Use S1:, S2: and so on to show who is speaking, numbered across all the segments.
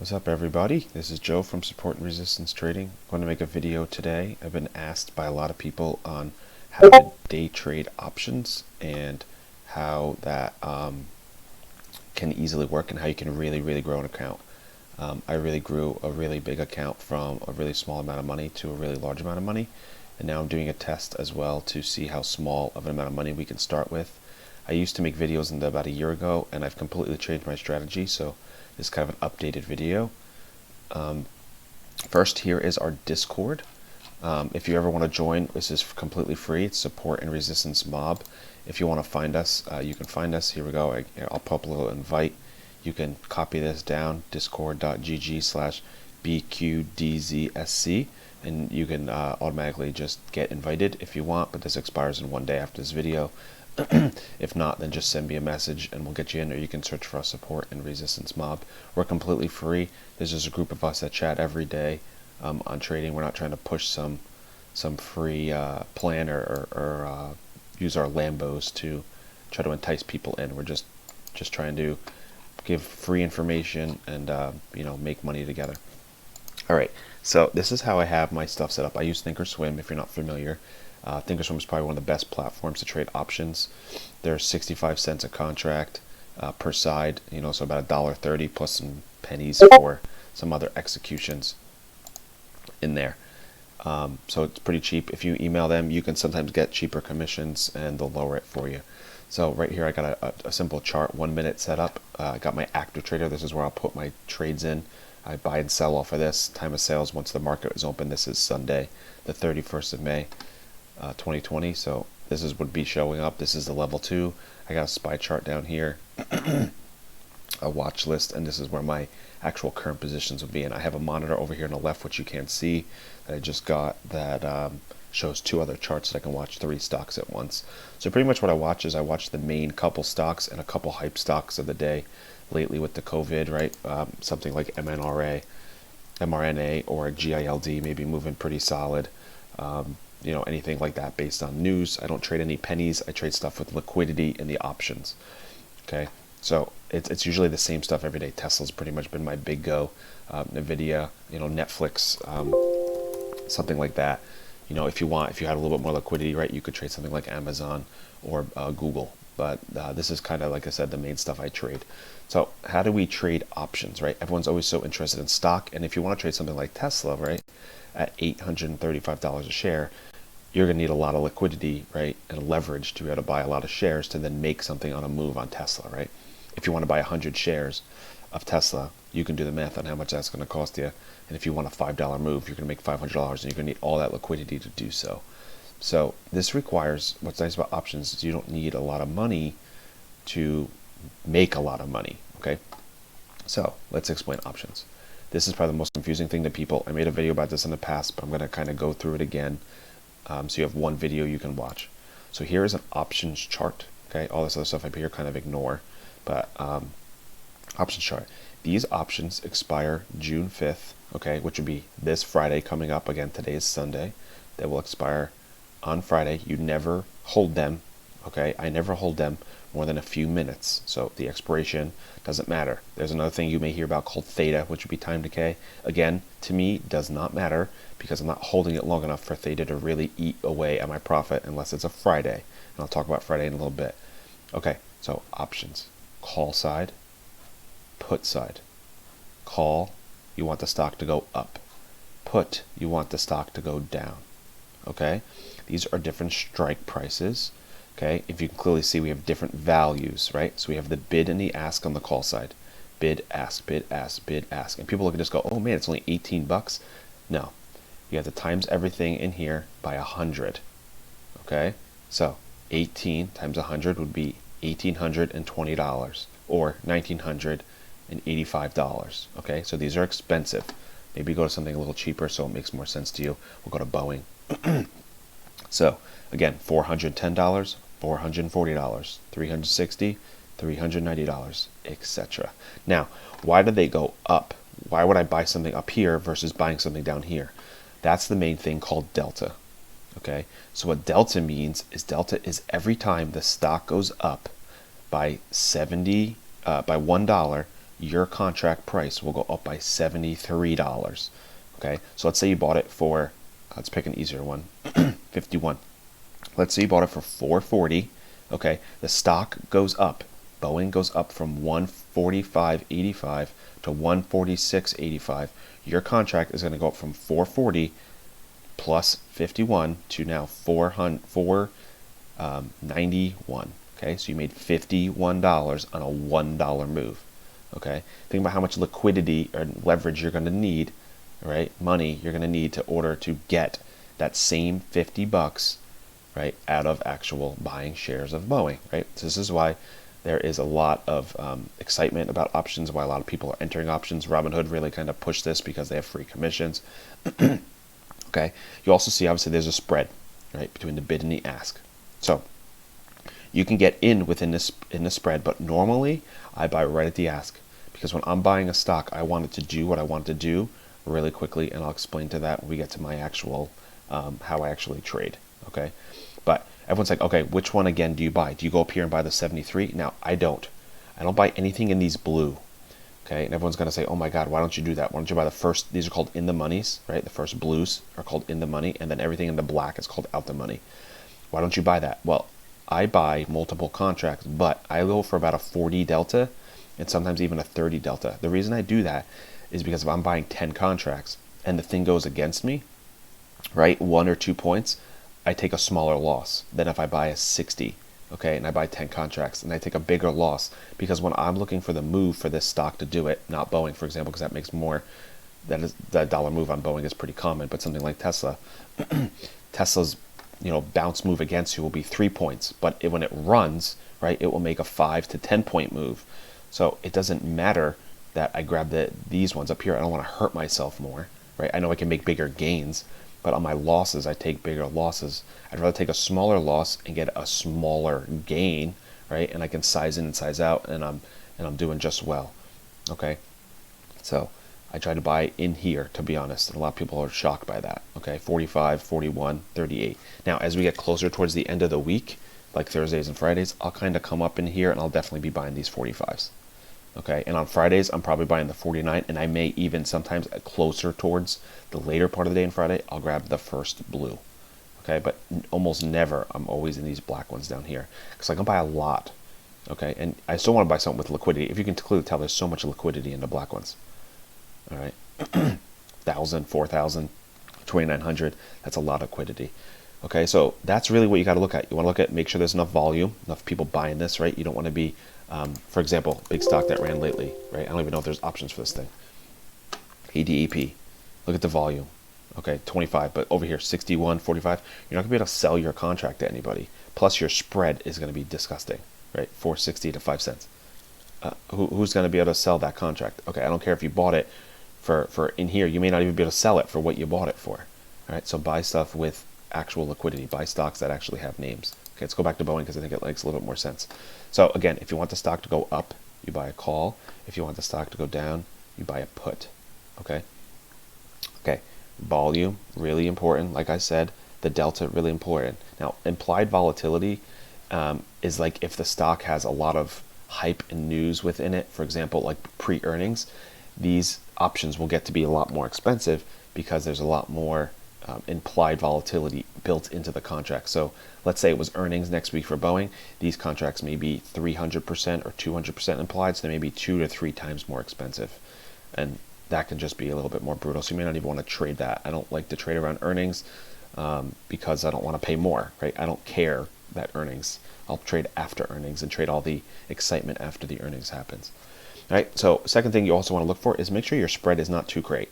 S1: What's up, everybody? This is Joe from Support and Resistance Trading. I'm going to make a video today. I've been asked by a lot of people on how to day trade options and how that can easily work and how you can really grow an account. I really grew a really big account from a really small amount of money to a really large amount of money, and now I'm doing a test as well to see how small of an amount of money we can start with. I used to make videos about a year ago, and I've completely changed my strategy, so this is kind of an updated video. First, here is our Discord. If you ever want to join, this is completely free. It's Support and Resistance Mob. If you want to find us, you can find us. Here we go. I'll put up a little invite. You can copy this down, discord.gg/bqdzsc, and you can automatically just get invited if you want, but this expires in 1 day after this video. If not, then just send me a message and we'll get you in, or you can search for our Support and Resistance Mob. We're completely free. There's just a group of us that chat every day on trading. We're not trying to push some free plan or use our Lambos to try to entice people in. We're just trying to give free information and make money together. All right, so this is how I have my stuff set up. I use Thinkorswim. If you're not familiar, Thinkorswim is probably one of the best platforms to trade options. There's 65 cents a contract per side, so about $1.30 plus some pennies for some other executions in there. So it's pretty cheap. If you email them, you can sometimes get cheaper commissions and they'll lower it for you. So right here I got a simple chart, 1 minute setup. I got my active trader. This is where I'll put my trades in. I buy and sell off of this. Time of sales once the market is open. This is Sunday, the 31st of May, 2020. So this would be showing up. This is the level 2. I got a SPY chart down here, a watch list, and this is where my actual current positions would be. And I have a monitor over here on the left, which you can't see, that I just got, that shows 2 other charts that I can watch 3 stocks at once. So pretty much what I watch is I watch the main couple stocks and a couple hype stocks of the day. Lately with the COVID, right? Something like mRNA or GILD maybe moving pretty solid. Anything like that based on news. I don't trade any pennies. I trade stuff with liquidity in the options. Okay, so it's usually the same stuff every day. Tesla's pretty much been my big go. Nvidia, Netflix, something like that. If you had a little bit more liquidity, right, you could trade something like Amazon or Google. But this is kind of, like I said, the main stuff I trade. So how do we trade options, right? Everyone's always so interested in stock. And if you want to trade something like Tesla, right, at $835 a share, you're going to need a lot of liquidity, right, and leverage to be able to buy a lot of shares to then make something on a move on Tesla, right? If you want to buy 100 shares of Tesla, you can do the math on how much that's going to cost you. And if you want a $5 move, you're going to make $500, and you're going to need all that liquidity to do so. So this requires, what's nice about options is you don't need a lot of money to make a lot of money, okay? So let's explain options. This is probably the most confusing thing to people. I made a video about this in the past, but I'm going to kind of go through it again. So you have one video you can watch. So here is an options chart, okay? All this other stuff up here kind of ignore, but options chart. These options expire June 5th, okay, which would be this Friday coming up. Again, today is Sunday. They will expire on Friday. You never hold them, okay? I never hold them more than a few minutes. So the expiration doesn't matter. There's another thing you may hear about called theta, which would be time decay. Again, to me, does not matter because I'm not holding it long enough for theta to really eat away at my profit unless it's a Friday. And I'll talk about Friday in a little bit. Okay, so options. Call side, put side. Call, you want the stock to go up. Put, you want the stock to go down. Okay, these are different strike prices. Okay, if you can clearly see, we have different values, right? So we have the bid and the ask on the call side. Bid, ask, bid, ask, bid, ask. And people look at this go, oh man, it's only 18 bucks. No, you have to times everything in here by 100. Okay, so 18 times 100 would be $1,820 or $1,985. Okay, so these are expensive. Maybe go to something a little cheaper so it makes more sense to you. We'll go to Boeing. So again, $410, $440, $360, $390, etc. Now, why do they go up? Why would I buy something up here versus buying something down here? That's the main thing called delta. Okay, so what delta means is every time the stock goes up by $1, your contract price will go up by $73. Okay, so let's say you bought it for, let's pick an easier one, 51. Let's say you bought it for 440. Okay, the stock goes up. Boeing goes up from 145.85 to 146.85. Your contract is going to go up from 440 plus 51 to now 491. Okay, so you made $51 on a $1 move. Okay, think about how much liquidity or leverage you're going to need, right? Money you're going to need to order to get that same $50, right, out of actual buying shares of Boeing, right? So this is why there is a lot of excitement about options, why a lot of people are entering options. Robinhood really kind of pushed this because they have free commissions. Okay, you also see obviously there's a spread, right, between the bid and the ask. So you can get in within this in the spread, but normally I buy right at the ask, because when I'm buying a stock, I want it to do what I want it to do really quickly, and I'll explain to that when we get to my actual how I actually trade. Okay, but everyone's like, okay, which one again do you buy? Do you go up here and buy the 73? Now I don't buy anything in these blue. Okay, and everyone's going to say, oh my God, why don't you do that? Why don't you buy the first, these are called in the monies, right? The first blues are called in the money, and then everything in the black is called out the money. Why don't you buy that? Well, I buy multiple contracts, but I go for about a 40 delta and sometimes even a 30 delta. The reason I do that is because if I'm buying 10 contracts and the thing goes against me, right, 1 or 2 points, I take a smaller loss than if I buy a 60. Okay, and I buy 10 contracts and I take a bigger loss, because when I'm looking for the move for this stock to do it, not Boeing, for example, because that makes more, that dollar move on Boeing is pretty common, but something like Tesla, Tesla's, bounce move against you will be 3 points, but when it runs, right, it will make a 5 to 10 point move. So it doesn't matter that I grab these ones up here. I don't want to hurt myself more, right? I know I can make bigger gains, but on my losses, I take bigger losses. I'd rather take a smaller loss and get a smaller gain, right? And I can size in and size out, and I'm doing just well. Okay, so I try to buy in here, to be honest, and a lot of people are shocked by that. Okay, 45, 41, 38. Now, as we get closer towards the end of the week, like Thursdays and Fridays, I'll kind of come up in here, and I'll definitely be buying these 45s. Okay, and on Fridays, I'm probably buying the 49, and I may even sometimes closer towards the later part of the day on Friday, I'll grab the first blue. Okay, but almost never, I'm always in these black ones down here, because I can buy a lot. Okay, and I still want to buy something with liquidity. If you can clearly tell, there's so much liquidity in the black ones. All right, 1,000, 4,000, 2,900, that's a lot of liquidity. Okay, so that's really what you got to look at. You want to look at, make sure there's enough volume, enough people buying this, right? You don't want to be, for example, big stock that ran lately, right? I don't even know if there's options for this thing. ADEP, look at the volume. Okay, 25, but over here, 61, 45, you're not going to be able to sell your contract to anybody. Plus, your spread is going to be disgusting, right? 460 to 5 cents. Who's going to be able to sell that contract? Okay, I don't care if you bought it for in here, you may not even be able to sell it for what you bought it for. All right, so buy stuff with actual liquidity. Buy stocks that actually have names. Okay, let's go back to Boeing because I think it makes a little bit more sense. So again, if you want the stock to go up, you buy a call. If you want the stock to go down, you buy a put. Okay. Okay. Volume, really important. Like I said, the delta, really important. Now, implied volatility is like if the stock has a lot of hype and news within it. For example, like pre-earnings, these options will get to be a lot more expensive because there's a lot more implied volatility built into the contract. So let's say it was earnings next week for Boeing. These contracts may be 300% or 200% implied, so they may be 2 to 3 times more expensive. And that can just be a little bit more brutal. So you may not even want to trade that. I don't like to trade around earnings because I don't want to pay more, right? I don't care that earnings. I'll trade after earnings and trade all the excitement after the earnings happens. All right, so second thing you also want to look for is make sure your spread is not too great.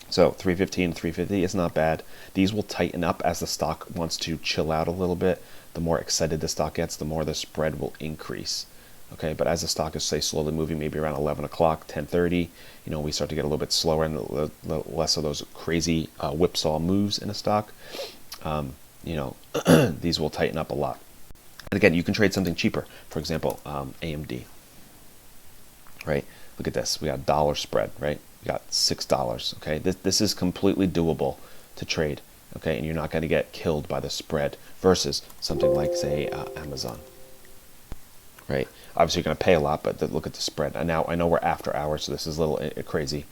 S1: So 315, 350 is not bad. These will tighten up as the stock wants to chill out a little bit. The more excited the stock gets, the more the spread will increase. Okay, but as the stock is, say, slowly moving, maybe around 11 o'clock, 10:30, we start to get a little bit slower and less of those crazy whipsaw moves in a stock. These will tighten up a lot. And again, you can trade something cheaper. For example, AMD. Right? Look at this. We got dollar spread, right? We got $6. Okay, this is completely doable to trade. Okay, and you're not going to get killed by the spread versus something like, say, Amazon. right? Obviously, you're going to pay a lot, but look at the spread. And now I know we're after hours, so this is a little crazy,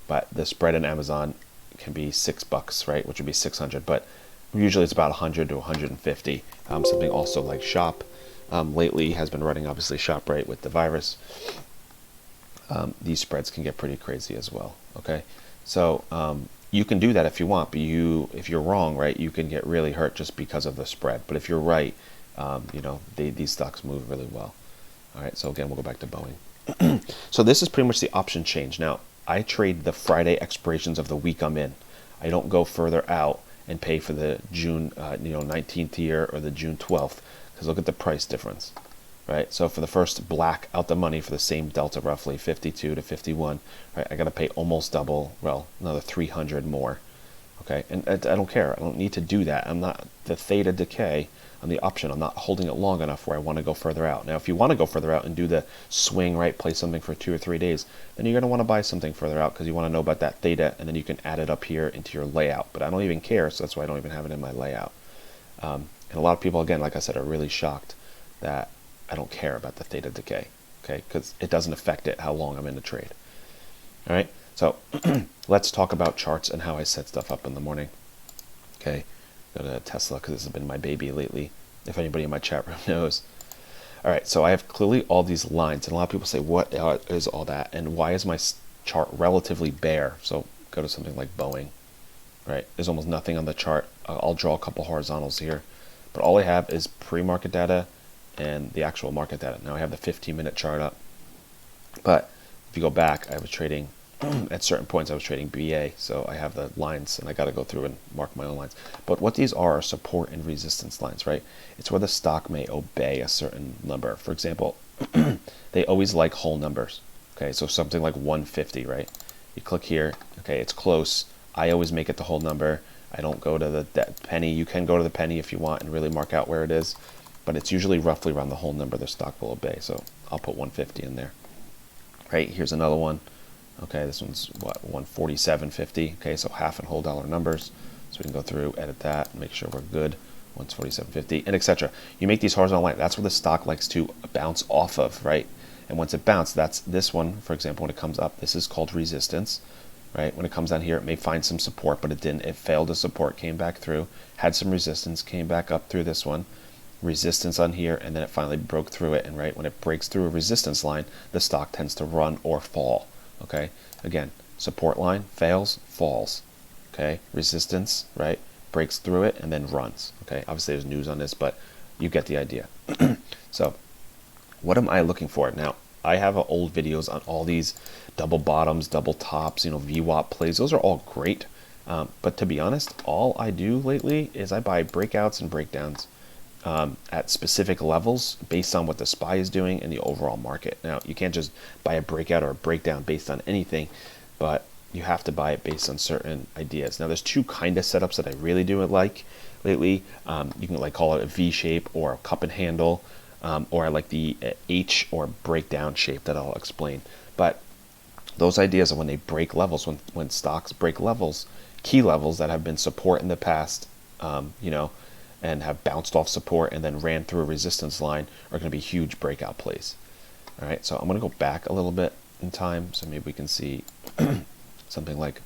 S1: but the spread in Amazon can be $6, right? Which would be 600, but usually it's about 100 to 150. Something also like Shop lately has been running, obviously, ShopRite with the virus. These spreads can get pretty crazy as well. Okay, so you can do that if you want, but if you're wrong, right, you can get really hurt just because of the spread. But if you're right, these stocks move really well. All right, so again, we'll go back to Boeing. So this is pretty much the option change. Now, I trade the Friday expirations of the week I'm in. I don't go further out and pay for the June 19th here or the June 12th, because look at the price difference. Right, so for the first black out the money for the same delta, roughly 52 to 51, right, I got to pay almost double, well, another 300 more. Okay, and I don't care. I don't need to do that. I'm not the theta decay on the option. I'm not holding it long enough where I want to go further out. Now, if you want to go further out and do the swing, right, play something for 2 or 3 days, then you're going to want to buy something further out because you want to know about that theta, and then you can add it up here into your layout. But I don't even care, so that's why I don't even have it in my layout. And a lot of people, again, like I said, are really shocked that I don't care about the theta decay, okay, because it doesn't affect it how long I'm in the trade. All right, so let's talk about charts and how I set stuff up in the morning. Okay, go to Tesla because this has been my baby lately, if anybody in my chat room knows. All right, so I have clearly all these lines, and a lot of people say, what is all that, and why is my chart relatively bare? So go to something like Boeing, right? There's almost nothing on the chart. I'll draw a couple horizontals here, but all I have is pre-market data and the actual market data. Now I have the 15-minute chart up, but if you go back, I was trading at certain points I was trading BA, so I have the lines and I got to go through and mark my own lines. But what these are support and resistance lines, right? It's where the stock may obey a certain number. For example, they always like whole numbers. Okay, so something like 150, right? You click here, okay, it's close. I always make it the whole number. I don't go to the penny. You can go to the penny if you want and really mark out where it is, but it's usually roughly around the whole number the stock will obey. So I'll put 150 in there. Right, here's another one. Okay, this one's what, 147.50. Okay, so half and whole dollar numbers. So we can go through, edit that, make sure we're good. 147.50 and etc. You make these horizontal lines. That's where the stock likes to bounce off of, right? And once it bounced, that's this one, for example, when it comes up, this is called resistance, right? When it comes down here, it may find some support, but it didn't. It failed to support, came back through, had some resistance, came back up through this one, resistance on here, and then it finally broke through it. And right when it breaks through a resistance line, the stock tends to run or fall. Okay, again, support line fails, falls. Okay, resistance, right, breaks through it and then runs. Okay, obviously there's news on this, but you get the idea. So what am I looking for now? I have old videos on all these double bottoms, double tops, VWAP plays. Those are all great, but to be honest, all I do lately is I buy breakouts and breakdowns at specific levels based on what the SPY is doing and the overall market. Now, you can't just buy a breakout or a breakdown based on anything, but you have to buy it based on certain ideas. Now, there's two kind of setups that I really do like lately. You can call it a V shape or a cup and handle, or I like the H or breakdown shape that I'll explain. But those ideas are when they break levels, when stocks break levels, key levels that have been support in the past, and have bounced off support and then ran through a resistance line, are going to be huge breakout plays. All right, so I'm going to go back a little bit in time, so maybe we can see something like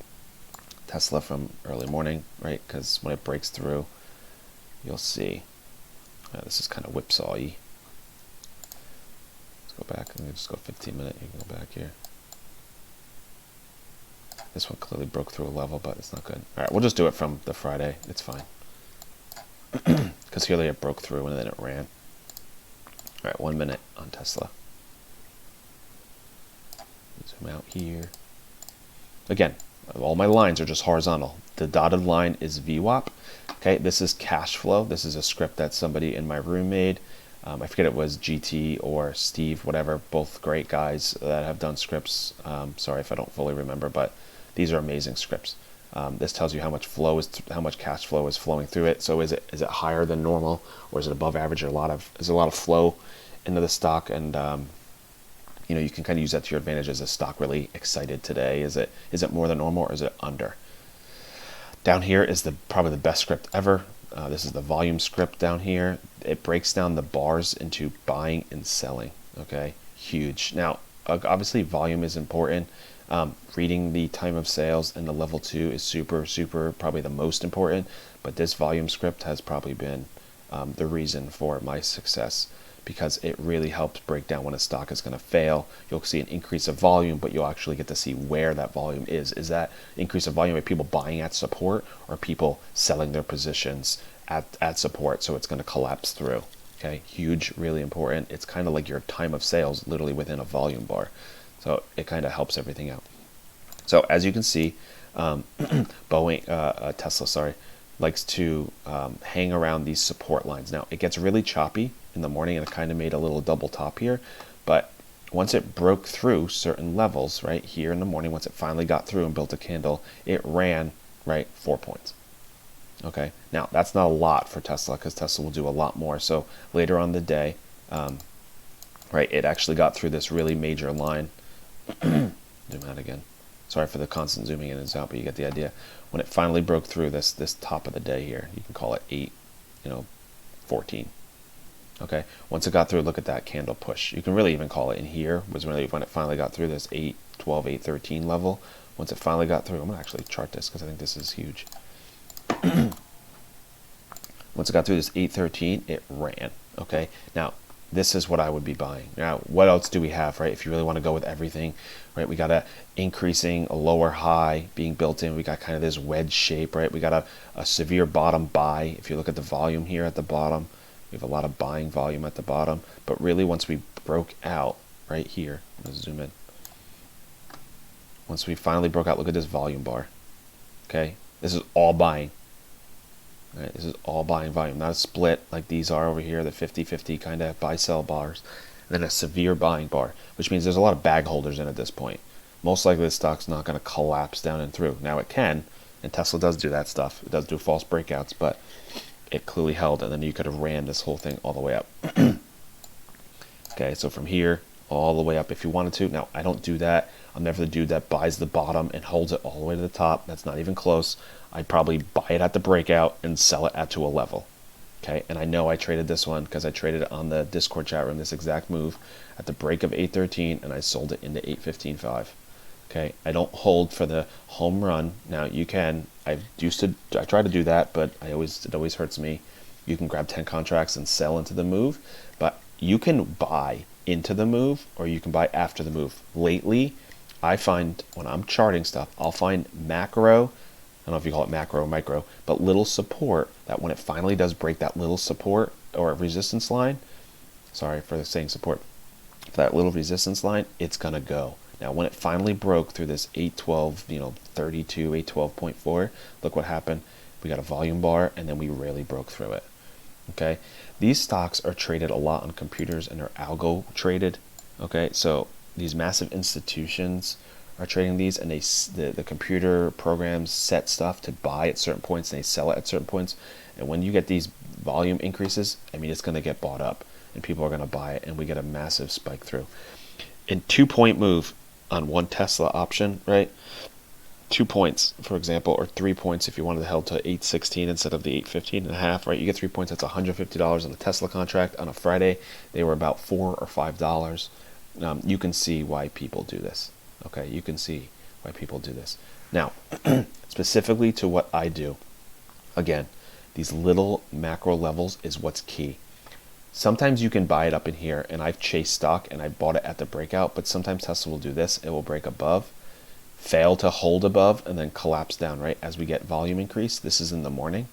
S1: Tesla from early morning, right? Because when it breaks through, you'll see. This is kind of whipsaw-y. Let's go back. Let me just go 15-minute. You can go back here. This one clearly broke through a level, but it's not good. All right, we'll just do it from the Friday. It's fine. Because clearly it broke through and then it ran. All right, 1 minute on Tesla. Zoom out here. Again, all my lines are just horizontal. The dotted line is VWAP. Okay, this is cash flow. This is a script that somebody in my room made. I forget it was GT or Steve, whatever, both great guys that have done scripts. Sorry if I don't fully remember, but these are amazing scripts. This tells you how much cash flow is flowing through it. So is it higher than normal, or is it above average? Is a lot of flow into the stock, and you can kind of use that to your advantage. Is the stock really excited today? Is it more than normal, or is it under? Down here is probably the best script ever. This is the volume script down here. It breaks down the bars into buying and selling. Okay, huge. Now, obviously volume is important. Reading the time of sales and the level 2 is super, probably the most important, but this volume script has probably been the reason for my success, because it really helps break down when a stock is going to fail. You'll see an increase of volume, but you'll actually get to see where that volume is. Is that increase of volume, are people buying at support, or people selling their positions at support, so it's going to collapse through? Okay, huge, really important. It's kind of like your time of sales literally within a volume bar. So it kind of helps everything out. So as you can see, Tesla, sorry, likes to hang around these support lines. Now it gets really choppy in the morning, and it kind of made a little double top here, but once it broke through certain levels right here in the morning, once it finally got through and built a candle, it ran right 4 points. Okay, now that's not a lot for Tesla, because Tesla will do a lot more. So later on the day, right, it actually got through this really major line. Zoom out again. Sorry for the constant zooming in and out, but you get the idea. When it finally broke through this top of the day here, you can call it 8:14. Okay, once it got through, look at that candle push. You can really even call it in here was really when it finally got through this 8:12, 8:13 level. Once it finally got through, I'm gonna actually chart this because I think this is huge. Once it got through this 813, it ran. Okay, now this is what I would be buying. Now, what else do we have, right? If you really want to go with everything, right? We got a increasing, a lower high being built in. We got kind of this wedge shape, right? We got a severe bottom buy. If you look at the volume here at the bottom, we have a lot of buying volume at the bottom. But really, once we broke out right here, let's zoom in. Once we finally broke out, look at this volume bar. Okay, this is all buying. Right, this is all buying volume, not a split like these are over here, the 50-50 kind of buy-sell bars, and then a severe buying bar, which means there's a lot of bag holders in at this point. Most likely this stock's not going to collapse down and through. Now it can, and Tesla does do that stuff. It does do false breakouts, but it clearly held, and then you could have ran this whole thing all the way up. Okay, so from here all the way up if you wanted to. Now, I don't do that. I'm never the dude that buys the bottom and holds it all the way to the top. That's not even close. I'd probably buy it at the breakout and sell it to a level. Okay, and I know I traded this one because I traded on the Discord chat room this exact move at the break of 813, and I sold it into 815.5. Okay, I don't hold for the home run. Now you can. I try to do that, but it always hurts me. You can grab 10 contracts and sell into the move, but you can buy into the move or you can buy after the move. Lately, I find when I'm charting stuff, I'll find macro, I don't know if you call it macro or micro, but little support that when it finally does break that little support or resistance line, sorry for saying support, for that little resistance line, it's going to go. Now, when it finally broke through this 812, 32, 812.4, look what happened. We got a volume bar and then we rarely broke through it. Okay, these stocks are traded a lot on computers and are algo traded. Okay, so these massive institutions are trading these, and the computer programs set stuff to buy at certain points and they sell it at certain points. And when you get these volume increases, I mean, it's going to get bought up and people are going to buy it, and we get a massive spike through. In 2-point move on one Tesla option, right? 2 points, for example, or 3 points if you wanted to held to 816 instead of the 815.5, right? You get 3 points. That's $150 on the Tesla contract. On a Friday, they were about $4 or $5. You can see why people do this. Okay, you can see why people do this. Now, specifically to what I do, again, these little macro levels is what's key. Sometimes you can buy it up in here, and I've chased stock and I bought it at the breakout, but sometimes Tesla will do this. It will break above, fail to hold above, and then collapse down, right? As we get volume increase, this is in the morning.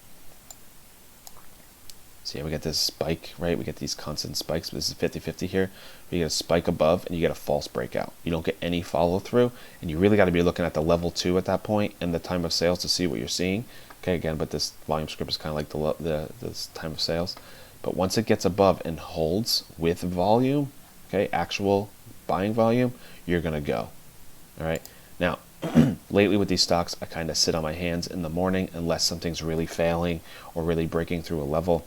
S1: See, we get this spike, right? We get these constant spikes. This is 50-50 here. You get a spike above and you get a false breakout. You don't get any follow through, and you really got to be looking at the level 2 at that point and the time of sales to see what you're seeing. Okay, again, but this volume script is kind of like the time of sales. But once it gets above and holds with volume, okay, actual buying volume, you're going to go. All right. Now, lately with these stocks, I kind of sit on my hands in the morning unless something's really failing or really breaking through a level.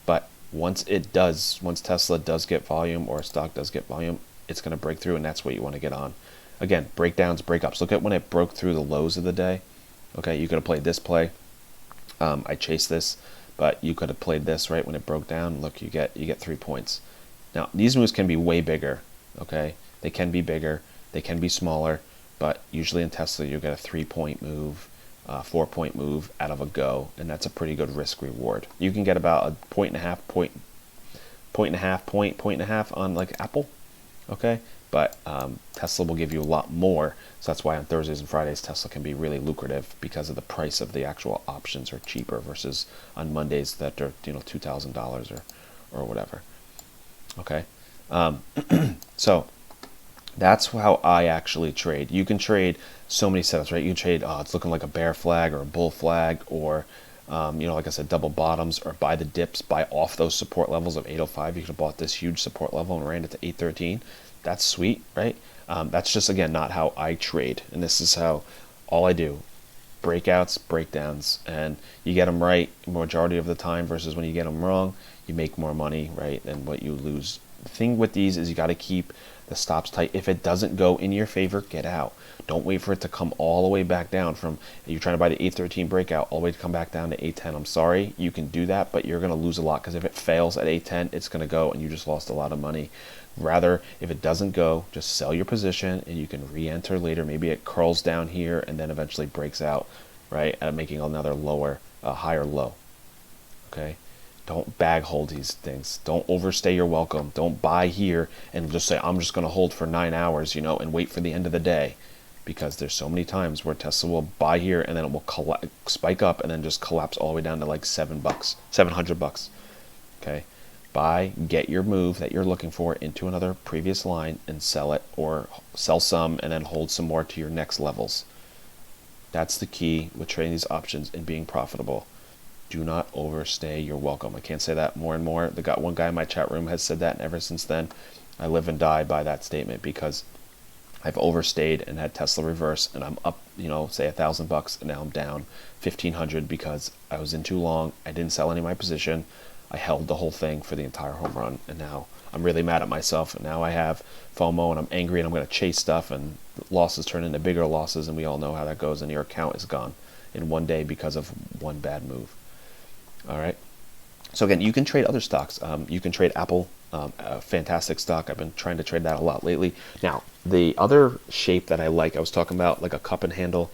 S1: But once Tesla does get volume or a stock does get volume, it's going to break through, and that's what you want to get on. Again, breakdowns, breakups. Look at when it broke through the lows of the day. Okay, you could have played this play. I chased this, but you could have played this right when it broke down. Look, you get 3 points. Now, these moves can be way bigger, okay? They can be bigger, they can be smaller, but usually in Tesla, you'll get a 3-point move, 4-point move out of a go, and that's a pretty good risk reward. You can get about a point and a half, point and a half on like Apple, okay? But Tesla will give you a lot more, so that's why on Thursdays and Fridays Tesla can be really lucrative because of the price of the actual options are cheaper versus on Mondays that are $2,000 or whatever. Okay, so that's how I actually trade. You can trade so many setups, right? You can trade, it's looking like a bear flag or a bull flag, or like I said, double bottoms, or buy the dips, buy off those support levels of 805. You could have bought this huge support level and ran it to 813. That's sweet, right? That's just, again, not how I trade. And this is how all I do. Breakouts, breakdowns, and you get them right majority of the time versus when you get them wrong, you make more money, right, than what you lose. The thing with these is you got to keep the stops tight. If it doesn't go in your favor, get out. Don't wait for it to come all the way back down from, you're trying to buy the 813 breakout, all the way to come back down to 810. I'm sorry, you can do that, but you're going to lose a lot, because if it fails at 810, it's going to go and you just lost a lot of money. Rather, if it doesn't go, just sell your position and you can re-enter later. Maybe it curls down here and then eventually breaks out, right, making another higher low. Okay, don't bag hold these things. Don't overstay your welcome. Don't buy here and just say, I'm just going to hold for 9 hours, and wait for the end of the day, because there's so many times where Tesla will buy here and then it will spike up and then just collapse all the way down to like $700. Okay. Buy, get your move that you're looking for into another previous line and sell it, or sell some and then hold some more to your next levels. That's the key with trading these options and being profitable. Do not overstay your welcome. I can't say that more and more. One guy in my chat room has said that, and ever since then, I live and die by that statement, because I've overstayed and had Tesla reverse, and I'm up, say $1,000, and now I'm down 1,500 because I was in too long. I didn't sell any of my position. I held the whole thing for the entire home run, and now I'm really mad at myself, and now I have FOMO, and I'm angry, and I'm going to chase stuff, and losses turn into bigger losses, and we all know how that goes, and your account is gone in one day because of one bad move. All right. So again, you can trade other stocks. You can trade Apple, a fantastic stock. I've been trying to trade that a lot lately. Now, the other shape that I like, I was talking about like a cup and handle.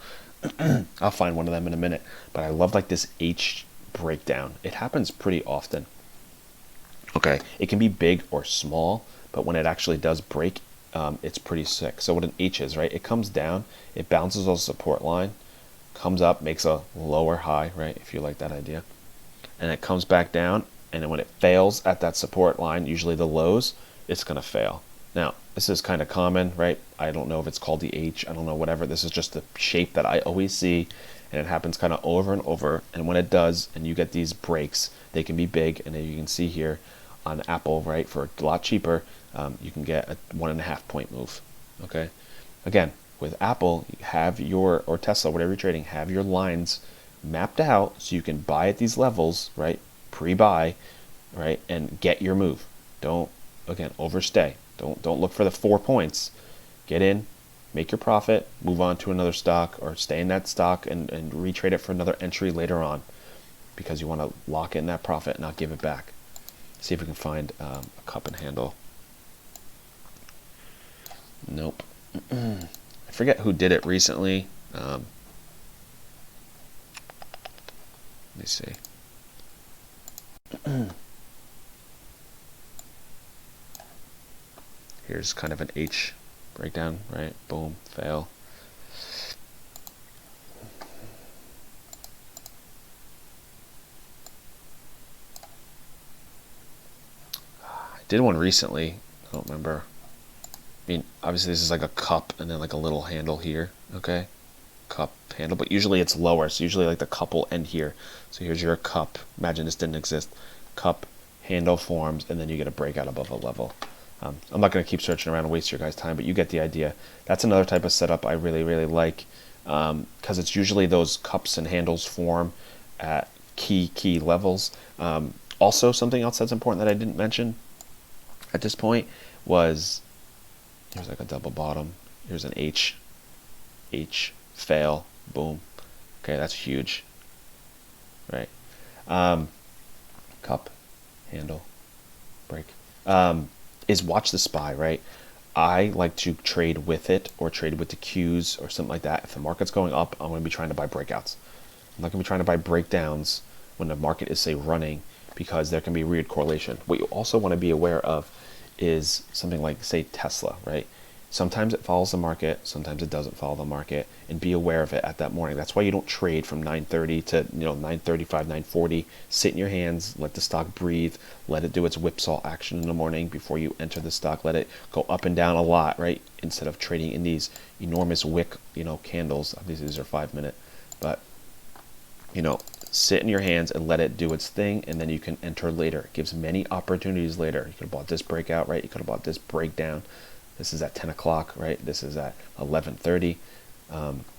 S1: I'll find one of them in a minute, but I love like this H breakdown. It happens pretty often. Okay, it can be big or small, but when it actually does break, it's pretty sick. So what an H is, right? It comes down, it bounces on the support line, comes up, makes a lower high, right? If you like that idea, and it comes back down, and then when it fails at that support line, usually the lows, it's going to fail. Now, this is kind of common, right? I don't know if it's called the H, I don't know, whatever. This is just the shape that I always see, and it happens kind of over and over. And when it does, and you get these breaks, they can be big, and then you can see here on Apple, right, for a lot cheaper, you can get a 1.5 point move. Okay, again, with Apple, you have or Tesla, whatever you're trading, have your lines mapped out so you can buy at these levels, right? Pre-buy, right, and get your move. Don't, again, overstay. Don't look for the 4 points. Get in, make your profit, move on to another stock, or stay in that stock and retrade it for another entry later on, because you want to lock in that profit and not give it back. See if we can find a cup and handle. Nope. I forget who did it recently. Let me see. Here's kind of an H breakdown, right? Boom, fail. I did one recently. I don't remember. I mean, obviously this is like a cup and then like a little handle here, okay? Cup handle, but usually it's lower, so usually like the cup will end here. So here's your cup. Imagine this didn't exist. Cup, handle forms, and then you get a breakout above a level. I'm not going to keep searching around and waste your guys' time, but you get the idea. That's another type of setup I really, really like, because it's usually those cups and handles form at key levels. Also, something else that's important that I didn't mention at this point was, here's like a double bottom. Here's an H, fail, boom. Okay, that's huge, right? Cup, handle, break. is watch the SPY, right? I like to trade with it or trade with the Qs or something like that. If the market's going up, I'm going to be trying to buy breakouts. I'm not going to be trying to buy breakdowns when the market is, say, running, because there can be weird correlation. What you also want to be aware of is something like, say, Tesla, right? Sometimes it follows the market, sometimes it doesn't follow the market, and be aware of it at that morning. That's why you don't trade from 9:30 to 9:35, 9:40. Sit in your hands, let the stock breathe, let it do its whipsaw action in the morning before you enter the stock. Let it go up and down a lot, right? Instead of trading in these enormous wick, candles. Obviously, these are 5-minute, but sit in your hands and let it do its thing, and then you can enter later. It gives many opportunities later. You could have bought this breakout, right? You could have bought this breakdown. This is at 10 o'clock, right? This is at 11:30.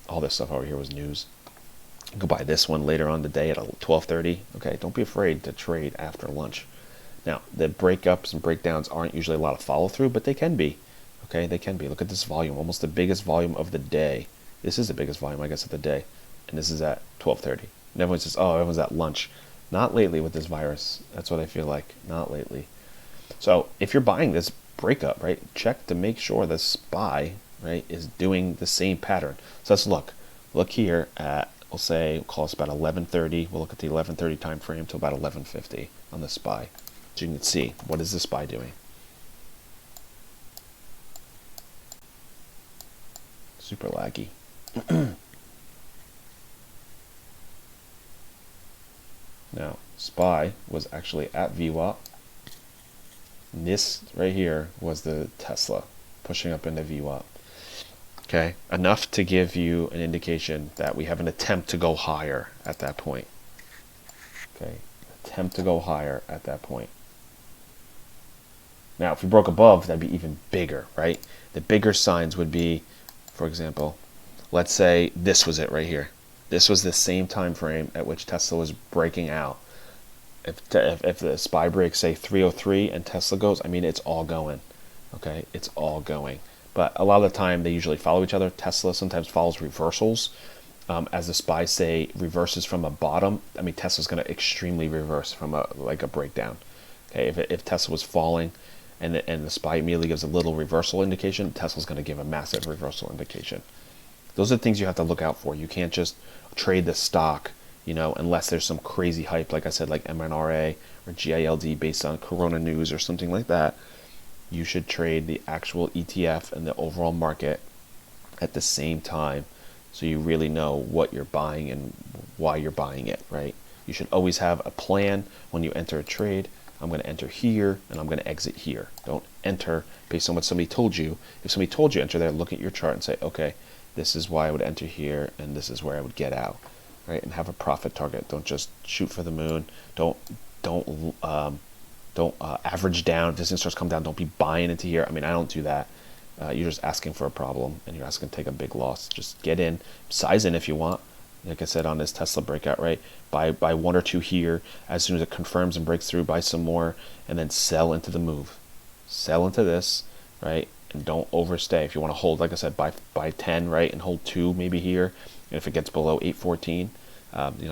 S1: All this stuff over here was news. You could buy this one later on the day at 12:30. Okay, don't be afraid to trade after lunch. Now, the breakups and breakdowns aren't usually a lot of follow through, but they can be. Okay, they can be. Look at this volume, almost the biggest volume of the day. This is the biggest volume, I guess, of the day, and this is at 12:30. And everyone says, "Oh, everyone's at lunch." Not lately with this virus. That's what I feel like. Not lately. So if you're buying this breakup, right, check to make sure the SPY, right, is doing the same pattern. So let's look here at, we'll call us about 11:30. We'll look at the 11:30 time frame to about 11:50 on the SPY. So you can see, what is the SPY doing? Super laggy. Now, SPY was actually at VWAP. This right here was the Tesla pushing up into VWAP. Okay, enough to give you an indication that we have an attempt to go higher at that point. Okay, attempt to go higher at that point. Now, if we broke above, that'd be even bigger, right? The bigger signs would be, for example, let's say this was it right here. This was the same time frame at which Tesla was breaking out. If the SPY breaks, say 303, and Tesla goes, I mean, it's all going. Okay, it's all going. But a lot of the time, they usually follow each other. Tesla sometimes follows reversals. As the SPY, say, reverses from a bottom, I mean, Tesla's going to extremely reverse from a breakdown. Okay, if Tesla was falling and the SPY immediately gives a little reversal indication, Tesla's going to give a massive reversal indication. Those are the things you have to look out for. You can't just trade the stock, unless there's some crazy hype, like I said, like MNRA or GILD based on Corona news or something like that. You should trade the actual ETF and the overall market at the same time, so you really know what you're buying and why you're buying it, right? You should always have a plan when you enter a trade. I'm going to enter here and I'm going to exit here. Don't enter based on what somebody told you. If somebody told you enter there, look at your chart and say, okay, this is why I would enter here and this is where I would get out, right? And have a profit target. Don't just shoot for the moon. Don't average down. If this thing starts coming down, don't be buying into here. I mean, I don't do that. You're just asking for a problem and you're asking to take a big loss. Just get in, size in if you want. Like I said on this Tesla breakout, right? Buy one or two here. As soon as it confirms and breaks through, buy some more, and then sell into the move. Sell into this, right? And don't overstay. If you want to hold, like I said, buy 10, right? And hold 2 maybe here. And if it gets below 814,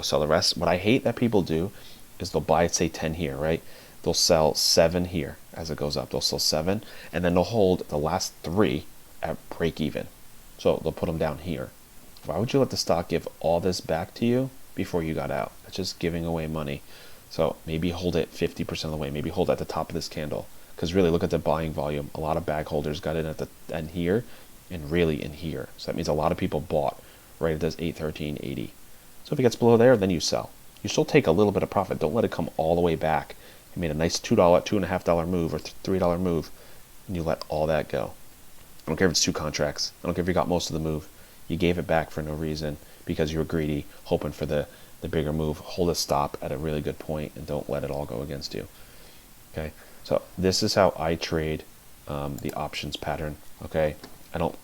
S1: sell the rest. What I hate that people do is they'll buy, say, 10 here, right? They'll sell 7 here as it goes up. They'll sell 7, and then they'll hold the last 3 at break even. So they'll put them down here. Why would you let the stock give all this back to you before you got out? That's just giving away money. So maybe hold it 50% of the way. Maybe hold at the top of this candle. Because really, look at the buying volume. A lot of bag holders got in at the end here, and really in here. So that means a lot of people bought right at this 813.80. So if it gets below there, then you sell. You still take a little bit of profit. Don't let it come all the way back. You made a nice $2, $2.50 move or $3 move, and you let all that go. I don't care if it's 2 contracts. I don't care if you got most of the move. You gave it back for no reason because you were greedy, hoping for the bigger move. Hold a stop at a really good point and don't let it all go against you. Okay, so this is how I trade the options pattern. Okay, I don't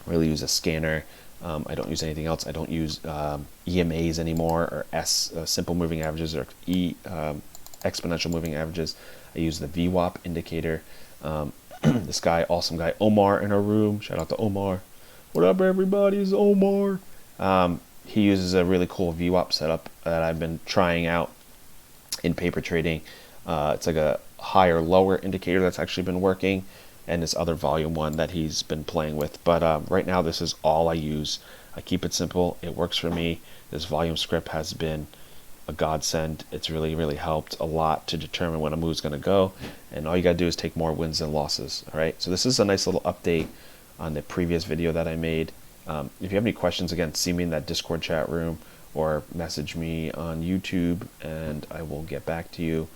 S1: really use a scanner. I don't use anything else. I don't use EMAs anymore, or simple moving averages, or exponential moving averages. I use the VWAP indicator. This guy, awesome guy, Omar, in our room. Shout out to Omar. What up, everybody? It's Omar. He uses a really cool VWAP setup that I've been trying out in paper trading. It's like a higher lower indicator that's actually been working, and this other volume one that he's been playing with. But right now this is all I use. I keep it simple. It works for me. This volume script has been a godsend. It's really helped a lot to determine when a move's going to go, and all you got to do is take more wins than losses. All right, so this is a nice little update on the previous video that I made. If you have any questions, again, see me in that Discord chat room or message me on YouTube and I will get back to you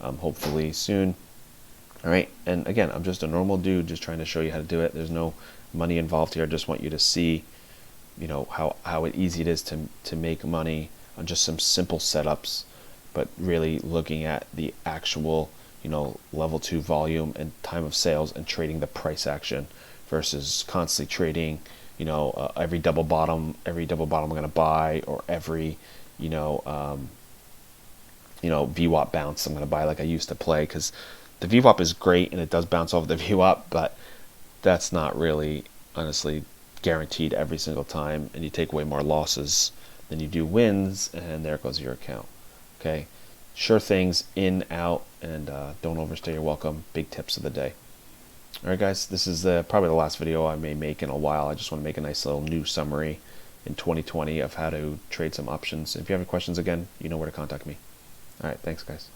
S1: hopefully soon. All right, and again, I'm just a normal dude just trying to show you how to do it. There's no money involved here. I just want you to see, you know, how easy it is to make money on just some simple setups, but really looking at the actual, you know, level 2 volume and time of sales and trading the price action versus constantly trading, you know, every double bottom I'm going to buy, or every, VWAP bounce I'm going to buy like I used to play, because the VWAP is great and it does bounce off the VWAP, but that's not really honestly guaranteed every single time, and you take way more losses than you do wins, and there goes your account. Okay, sure things, in, out, and don't overstay your welcome. Big tips of the day. All right, guys, this is probably the last video I may make in a while. I just want to make a nice little new summary in 2020 of how to trade some options. If you have any questions, again, you know where to contact me. All right, thanks, guys.